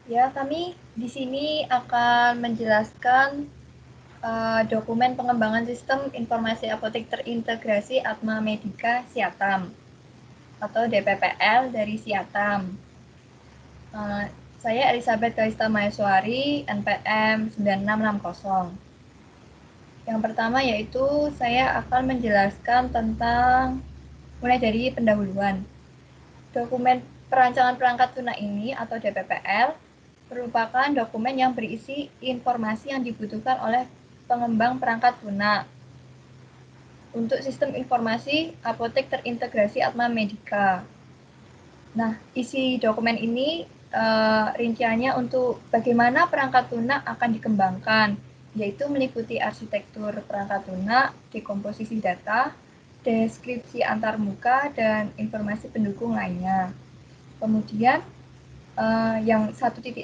Ya, kami di sini akan menjelaskan dokumen pengembangan sistem informasi apotek terintegrasi Atma Medika Siatam atau DPPL dari Siatam. Saya Elizabeth Kalista Maheswari, NPM 9660. Yang pertama yaitu saya akan menjelaskan tentang mulai dari pendahuluan. Dokumen perancangan perangkat lunak ini atau DPPL merupakan dokumen yang berisi informasi yang dibutuhkan oleh pengembang perangkat lunak untuk sistem informasi apotek terintegrasi Atma Medika. Nah, isi dokumen ini rinciannya untuk bagaimana perangkat lunak akan dikembangkan, yaitu meliputi arsitektur perangkat lunak, dekomposisi data, deskripsi antarmuka, dan informasi pendukung lainnya. Kemudian yang 1.1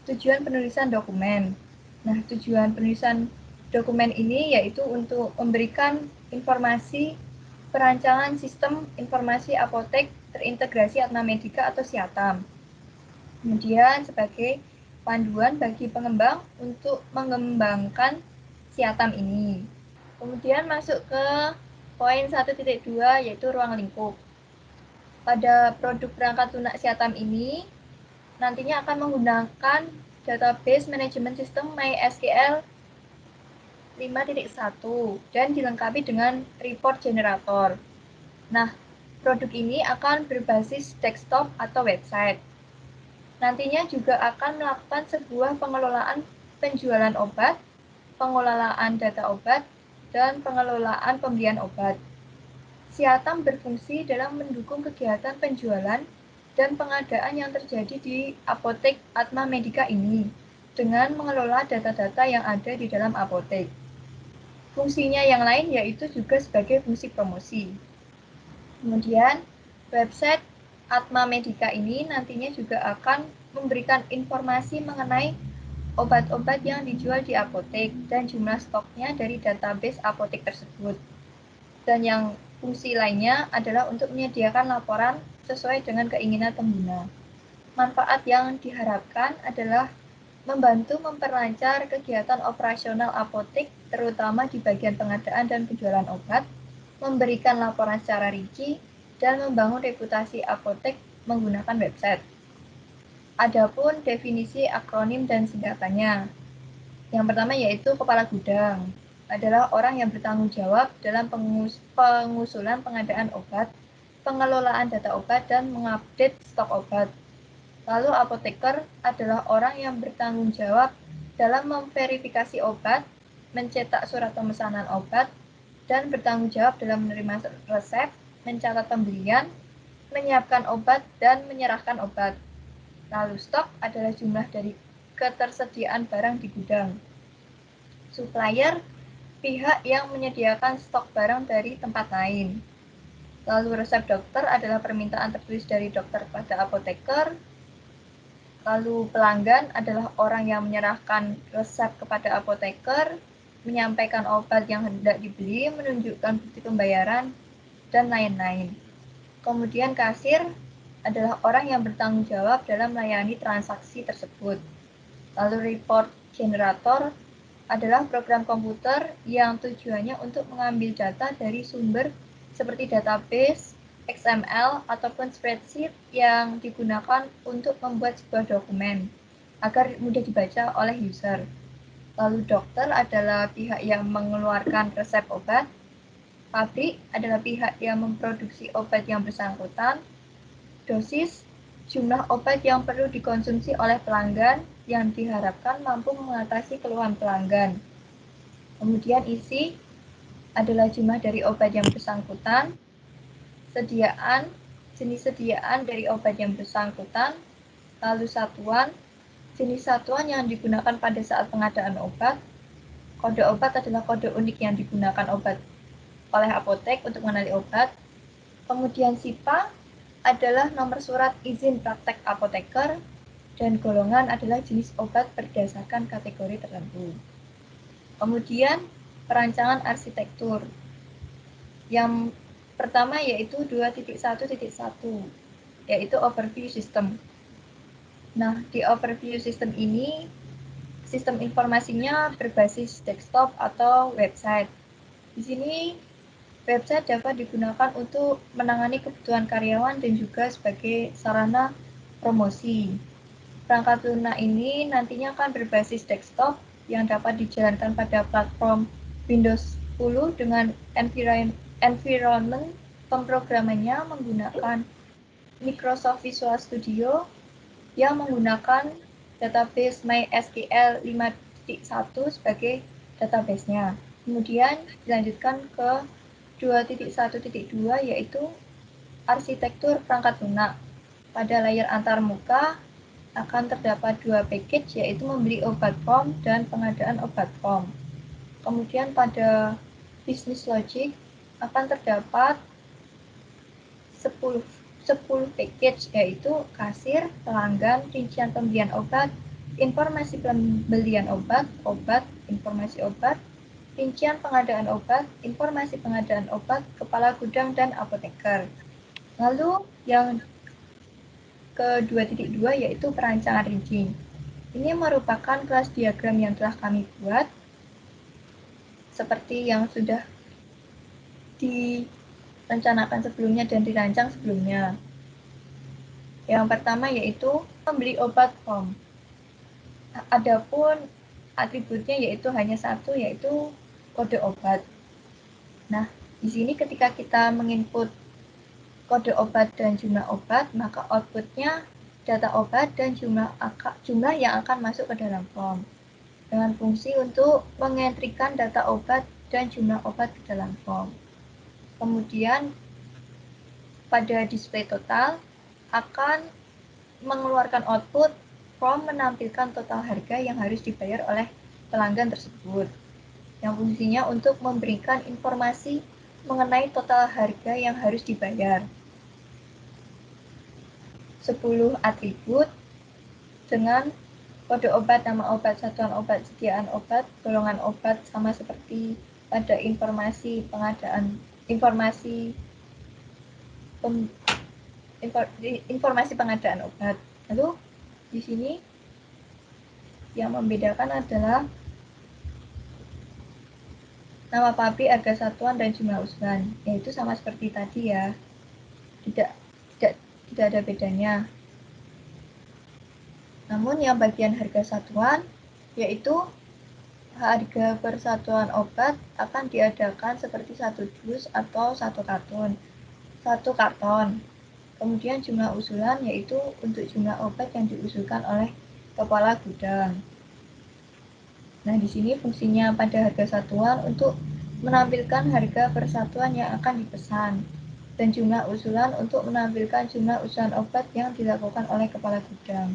tujuan penulisan dokumen. Nah, tujuan penulisan dokumen ini yaitu untuk memberikan informasi perancangan sistem informasi apotek terintegrasi Atma Medika atau Siatam. Kemudian sebagai panduan bagi pengembang untuk mengembangkan Siatam ini. Kemudian masuk ke poin 1.2 yaitu ruang lingkup. Pada produk perangkat lunak Siatam ini nantinya akan menggunakan database manajemen sistem MySQL 5.1 dan dilengkapi dengan report generator. Nah, produk ini akan berbasis desktop atau website. Nantinya juga akan melakukan sebuah pengelolaan penjualan obat, pengelolaan data obat, dan pengelolaan pembelian obat. Siatam berfungsi dalam mendukung kegiatan penjualan dan pengadaan yang terjadi di apotek Atma Medika ini dengan mengelola data-data yang ada di dalam apotek. Fungsinya yang lain yaitu juga sebagai fungsi promosi. Kemudian, website Atma Medika ini nantinya juga akan memberikan informasi mengenai obat-obat yang dijual di apotek dan jumlah stoknya dari database apotek tersebut. Dan yang fungsi lainnya adalah untuk menyediakan laporan sesuai dengan keinginan pengguna. Manfaat yang diharapkan adalah membantu memperlancar kegiatan operasional apotek, terutama di bagian pengadaan dan penjualan obat, memberikan laporan secara rinci, dan membangun reputasi apotek menggunakan website. Adapun definisi akronim dan singkatannya. Yang pertama yaitu kepala gudang adalah orang yang bertanggung jawab dalam pengusulan pengadaan obat, pengelolaan data obat, dan mengupdate stok obat. Lalu apoteker adalah orang yang bertanggung jawab dalam memverifikasi obat, mencetak surat pemesanan obat, dan bertanggung jawab dalam menerima resep, mencatat pembelian, menyiapkan obat, dan menyerahkan obat. Lalu stok adalah jumlah dari ketersediaan barang di gudang. Supplier, pihak yang menyediakan stok barang dari tempat lain. Lalu resep dokter adalah permintaan tertulis dari dokter kepada apoteker. Lalu pelanggan adalah orang yang menyerahkan resep kepada apoteker, menyampaikan obat yang hendak dibeli, menunjukkan bukti pembayaran, dan lain-lain. Kemudian kasir adalah orang yang bertanggung jawab dalam melayani transaksi tersebut. Lalu report generator adalah program komputer yang tujuannya untuk mengambil data dari sumber seperti database, XML, ataupun spreadsheet yang digunakan untuk membuat sebuah dokumen agar mudah dibaca oleh user. Lalu dokter adalah pihak yang mengeluarkan resep obat, pabrik adalah pihak yang memproduksi obat yang bersangkutan, dosis jumlah obat yang perlu dikonsumsi oleh pelanggan yang diharapkan mampu mengatasi keluhan pelanggan. Kemudian isi adalah jumlah dari obat yang bersangkutan, sediaan, jenis sediaan dari obat yang bersangkutan, lalu satuan, jenis satuan yang digunakan pada saat pengadaan obat, kode obat adalah kode unik yang digunakan obat oleh apotek untuk mengenali obat, kemudian SIPA adalah nomor surat izin praktek apoteker, dan golongan adalah jenis obat berdasarkan kategori tertentu. Kemudian perancangan arsitektur. Yang pertama yaitu 2.1.1, yaitu overview system. Nah, di overview sistem ini, sistem informasinya berbasis desktop atau website. Di sini, website dapat digunakan untuk menangani kebutuhan karyawan dan juga sebagai sarana promosi. Perangkat lunak ini nantinya akan berbasis desktop yang dapat dijalankan pada platform Windows 10 dengan environment pemrogramannya menggunakan Microsoft Visual Studio yang menggunakan database MySQL 5.1 sebagai database-nya. Kemudian dilanjutkan ke 2.1.2 yaitu arsitektur perangkat lunak. Pada layar antarmuka akan terdapat dua package yaitu membeli obat form dan pengadaan obat form. Kemudian pada business logic akan terdapat 10 package yaitu kasir, pelanggan, rincian pembelian obat, informasi pembelian obat, informasi obat, rincian pengadaan obat, informasi pengadaan obat, kepala gudang, dan apoteker. Lalu yang ke-2.2 yaitu perancangan rinci. Ini merupakan kelas diagram yang telah kami buat seperti yang sudah direncanakan sebelumnya dan dirancang sebelumnya. Yang pertama yaitu membeli obat form. Adapun atributnya yaitu hanya satu, yaitu kode obat. Nah, di sini ketika kita menginput kode obat dan jumlah obat, maka outputnya data obat dan jumlah yang akan masuk ke dalam form. Dengan fungsi untuk mengentrikan data obat dan jumlah obat ke dalam form. Kemudian pada display total akan mengeluarkan output form menampilkan total harga yang harus dibayar oleh pelanggan tersebut. Yang fungsinya untuk memberikan informasi mengenai total harga yang harus dibayar. 10 atribut dengan kode obat, nama obat, satuan obat, sediaan obat, golongan obat sama seperti pada informasi pengadaan, informasi pengadaan obat. Lalu di sini yang membedakan adalah nama pabrik, harga satuan, dan jumlah usulan, yaitu sama seperti tadi ya, tidak ada bedanya. Namun yang bagian harga satuan, yaitu harga per satuan obat akan diadakan seperti 1 dus atau 1 karton. Kemudian jumlah usulan yaitu untuk jumlah obat yang diusulkan oleh kepala gudang. Nah, di sini fungsinya pada harga satuan untuk menampilkan harga per satuan yang akan dipesan dan jumlah usulan untuk menampilkan jumlah usulan obat yang dilakukan oleh kepala gudang.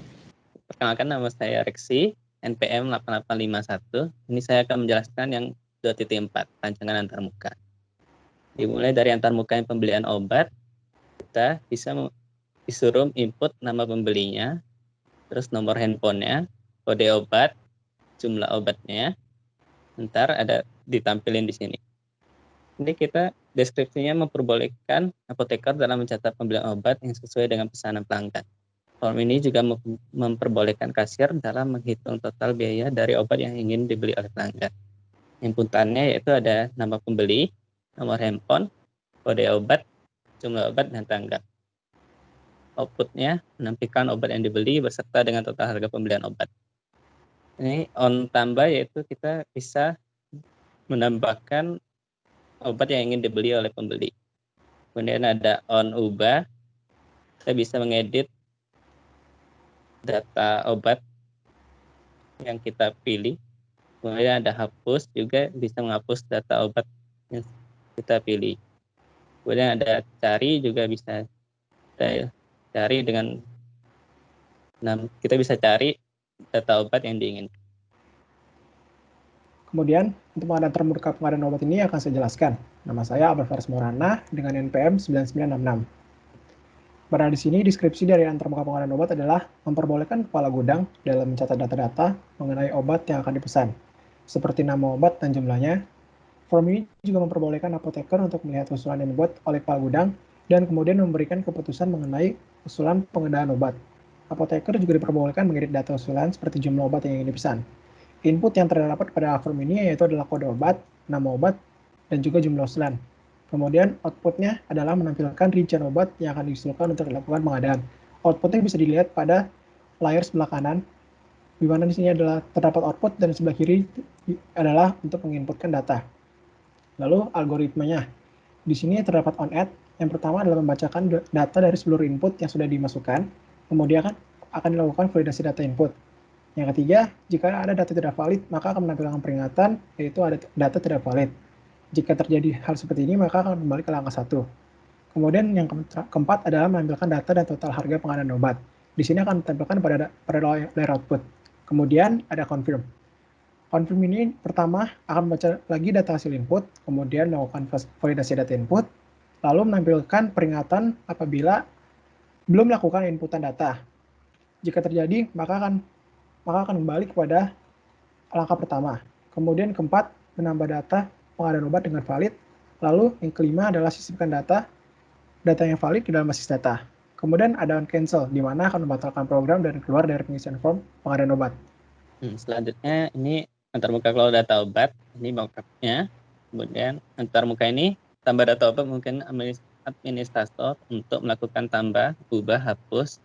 Perkenalkan, nama saya Reksi, NPM 8851. Ini saya akan menjelaskan yang 2.4, rancangan antarmuka. Dimulai dari antarmuka yang pembelian obat, kita bisa disuruh input nama pembelinya, terus nomor handphonenya, kode obat, jumlah obatnya. Ntar ada ditampilin di sini. Ini kita deskripsinya memperbolehkan apoteker dalam mencatat pembelian obat yang sesuai dengan pesanan pelanggan. Form ini juga memperbolehkan kasir dalam menghitung total biaya dari obat yang ingin dibeli oleh pelanggan. Inputannya yaitu ada nama pembeli, nomor handphone, kode obat, jumlah obat, dan tanggal. Outputnya menampilkan obat yang dibeli beserta dengan total harga pembelian obat. Ini on tambah yaitu kita bisa menambahkan obat yang ingin dibeli oleh pembeli. Kemudian ada on ubah, kita bisa mengedit data obat yang kita pilih. Kemudian ada hapus, juga bisa menghapus data obat yang kita pilih. Kemudian ada cari, juga bisa kita cari dengan kita bisa cari data obat yang diinginkan. Kemudian, untuk pengadaan termuka pengadaan obat ini akan saya jelaskan. Nama saya Abel Faris Morana dengan NPM 9966. Pada di sini, deskripsi dari antarmuka pengadaan obat adalah memperbolehkan kepala gudang dalam mencatat data-data mengenai obat yang akan dipesan, seperti nama obat dan jumlahnya. Form ini juga memperbolehkan apoteker untuk melihat usulan yang dibuat oleh kepala gudang dan kemudian memberikan keputusan mengenai usulan pengadaan obat. Apoteker juga diperbolehkan mengedit data usulan seperti jumlah obat yang ingin dipesan. Input yang terdapat pada form ini yaitu adalah kode obat, nama obat, dan juga jumlah usulan. Kemudian outputnya adalah menampilkan rincian obat yang akan diusulkan untuk dilakukan pengadaan. Outputnya bisa dilihat pada layar sebelah kanan, di mana di sini adalah terdapat output dan sebelah kiri adalah untuk menginputkan data. Lalu algoritmanya, di sini terdapat on-add. Yang pertama adalah membacakan data dari seluruh input yang sudah dimasukkan, kemudian akan dilakukan validasi data input. Yang ketiga, jika ada data tidak valid, maka akan menampilkan peringatan, yaitu ada data tidak valid. Jika terjadi hal seperti ini, maka akan kembali ke langkah 1. Kemudian yang keempat adalah menampilkan data dan total harga pengadaan obat. Di sini akan ditampilkan pada layer output. Kemudian ada confirm. Confirm ini pertama akan membaca lagi data hasil input, kemudian melakukan validasi data input, lalu menampilkan peringatan apabila belum melakukan inputan data. Jika terjadi, maka akan kembali kepada langkah pertama. Kemudian keempat, menambah data pengadaan obat dengan valid. Lalu yang kelima adalah sisipkan data yang valid ke dalam basis data. Kemudian ada on cancel, di mana akan membatalkan program dan keluar dari pengisian form pengadaan obat. Selanjutnya ini antarmuka kelola data obat, ini mockupnya. Kemudian antarmuka ini tambah data obat mungkin administrator untuk melakukan tambah, ubah, hapus,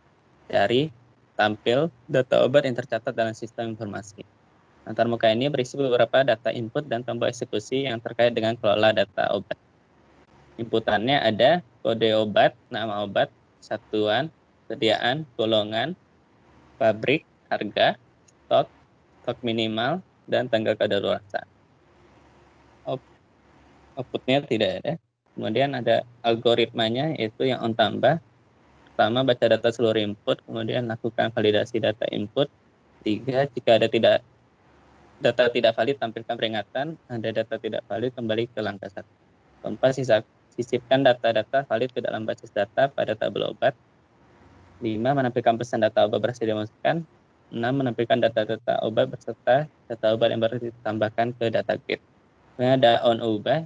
cari, tampil data obat yang tercatat dalam sistem informasi. Antarmuka ini berisi beberapa data input dan tombol eksekusi yang terkait dengan kelola data obat. Inputannya ada kode obat, nama obat, satuan, sediaan, golongan, pabrik, harga, stok minimal, dan tanggal kadaluarsa. Outputnya tidak ada. Kemudian ada algoritmanya, yaitu yang on tambah. Pertama, baca data seluruh input, kemudian lakukan validasi data input. 3, jika ada data tidak valid, tampilkan peringatan. Ada data tidak valid, kembali ke langkah 1. Keempat, sisipkan data-data valid ke dalam basis data pada tabel obat. 5, menampilkan pesan data obat berhasil dimasukkan. 6, menampilkan data-data obat beserta data obat yang baru ditambahkan ke data grid. Kemudian ada on ubah.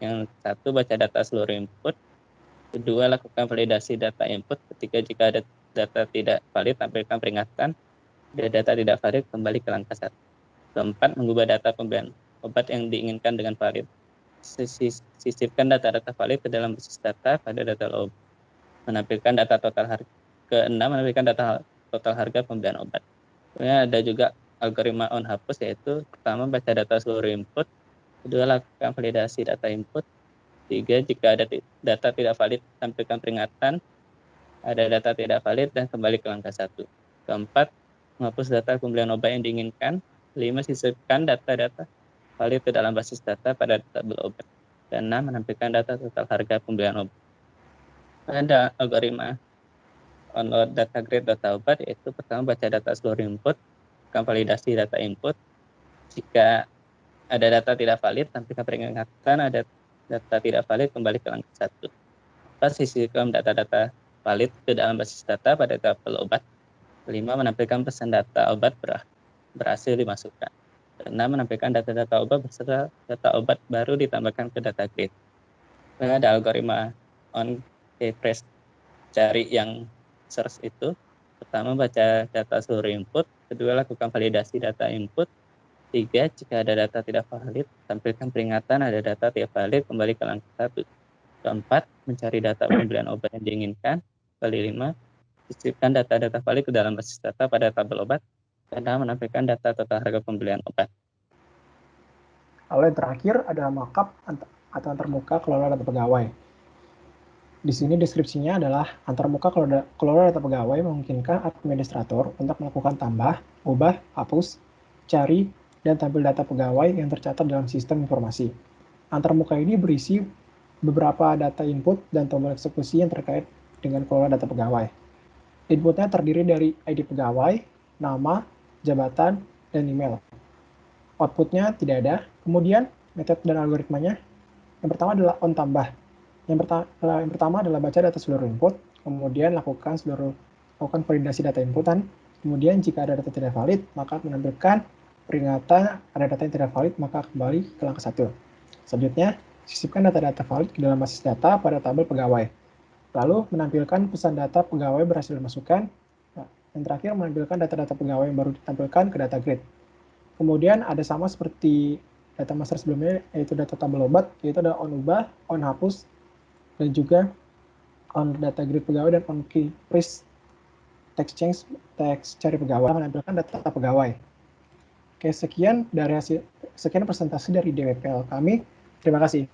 Yang 1, baca data seluruh input. 2, lakukan validasi data input. 3, jika ada data tidak valid, tampilkan peringatan. Jika data tidak valid, kembali ke langkah 1. 4, mengubah data pembelian obat yang diinginkan dengan valid. Sisipkan data-data valid ke dalam basis data pada data obat. Menampilkan data total harga. Ke-6, menampilkan data total harga pembelian obat. Kemudian ada juga algoritma on hapus, yaitu pertama, baca data seluruh input. 2, lakukan validasi data input. 3, jika ada data tidak valid, tampilkan peringatan. Ada data tidak valid dan kembali ke langkah 1. 4, menghapus data pembelian obat yang diinginkan. 5, sisipkan data-data valid ke dalam basis data pada tabel obat. Dan 6, menampilkan data total harga pembelian obat. Ada algoritma on data grid data obat, yaitu pertama, baca data seluruh input, lakukan validasi data input. Jika ada data tidak valid, tampilkan peringatan. Ada data tidak valid, kembali ke langkah 1. 4, sisipkan data-data valid ke dalam basis data pada tabel obat. 5, menampilkan pesan data obat berhasil dimasukkan. 6, menampilkan data-data obat beserta data obat baru ditambahkan ke data grid. Ada algoritma on press cari yang search itu. Pertama, baca data seluruh input. 2, lakukan validasi data input. 3, jika ada data tidak valid, tampilkan peringatan. Ada data tidak valid, kembali ke langkah 1. 4, mencari data pembelian obat yang diinginkan. 5, sisipkan data-data valid ke dalam basis data pada tabel obat. Dan menampilkan data total harga pembelian obat. Lalu yang terakhir adalah markup atau antarmuka kelola data pegawai. Di sini deskripsinya adalah antarmuka kelola data pegawai memungkinkan administrator untuk melakukan tambah, ubah, hapus, cari, dan tampil data pegawai yang tercatat dalam sistem informasi. Antarmuka ini berisi beberapa data input dan tombol eksekusi yang terkait dengan kelola data pegawai. Inputnya terdiri dari ID pegawai, nama, jabatan, dan email. Outputnya tidak ada. Kemudian metode dan algoritmanya, yang pertama adalah on tambah. Yang pertama adalah baca data seluruh input, kemudian lakukan validasi data inputan. Kemudian jika ada data tidak valid, maka menampilkan peringatan ada data yang tidak valid, maka kembali ke langkah 1. Selanjutnya, sisipkan data-data valid ke dalam basis data pada tabel pegawai. Lalu menampilkan pesan data pegawai berhasil dimasukkan. Yang terakhir menampilkan data-data pegawai yang baru ditampilkan ke data grid. Kemudian ada sama seperti data master sebelumnya, yaitu data tabel obat, yaitu ada on ubah, on hapus, dan juga on data grid pegawai dan on key freeze text change, text cari pegawai, menampilkan data pegawai. Oke, sekian presentasi dari DWPL kami. Terima kasih.